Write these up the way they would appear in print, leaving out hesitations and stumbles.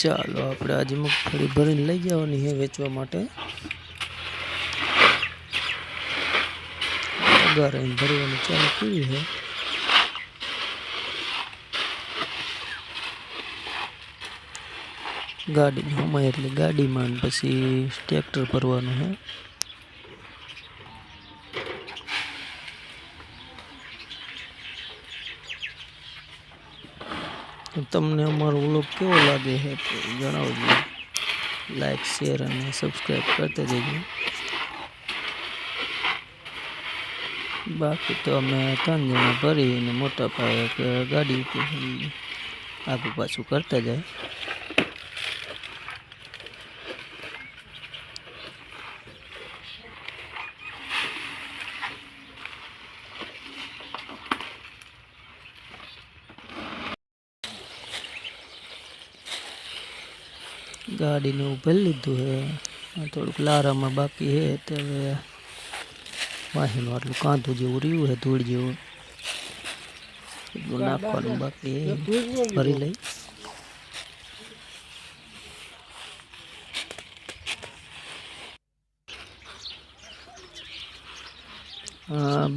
ચાલો આપણે આજે મગફળી ભરીને લઈ જવાની છે વેચવા માટે। અગારે ભરવાનું ચાલુ કર્યું છે। ગાડી હમાય એટલે ગાડીમાં પછી ટ્રેક્ટર ભરવાનું છે। તમને અમારો વ્લોગ કેવો લાગે છે તો જણાવજો। લાઈક શેર અને સબસ્ક્રાઈબ કરતા જજો। બાકી તો અમે 3 જણા ભરીને મોટા પાયે ગાડી ઉપર આગુ પાછું કરતા જાય। ગાડીને ઉભેલ લીધું છે। થોડુંક લારામાં બાકી છે તે હવે વાહીનું આટલું કાંધું જેવું રહ્યું છે ધૂળ જેવું એટલું નાખવાનું બાકી ભરી લઈ।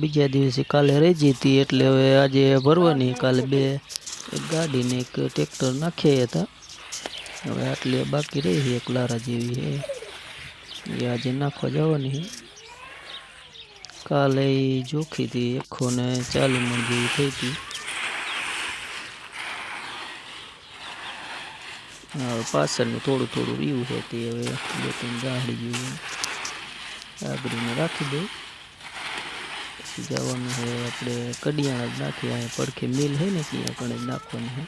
બીજા દિવસે કાલે રહી જતી એટલે હવે આજે ભરવાની। કાલે એક ગાડી ને એક ટ્રેક્ટર નાખ્યા હતા। હવે આટલી બાકી રહી એક લારા જેવી છે એ આજે નાખવા જવાની છે। કાલે જોખી હતી 140 મણ જેવી થઈ હતી। પાછળનું થોડું થોડું રહ્યું છે તે હવે 2-3 ગાડી જેવું આગળીને રાખી દઈ। પછી જવાનું છે આપણે કડિયાણા જ નાખીએ। અહીંયા પડખે મિલ છે ને ત્યાં કણે નાખવાનું છે।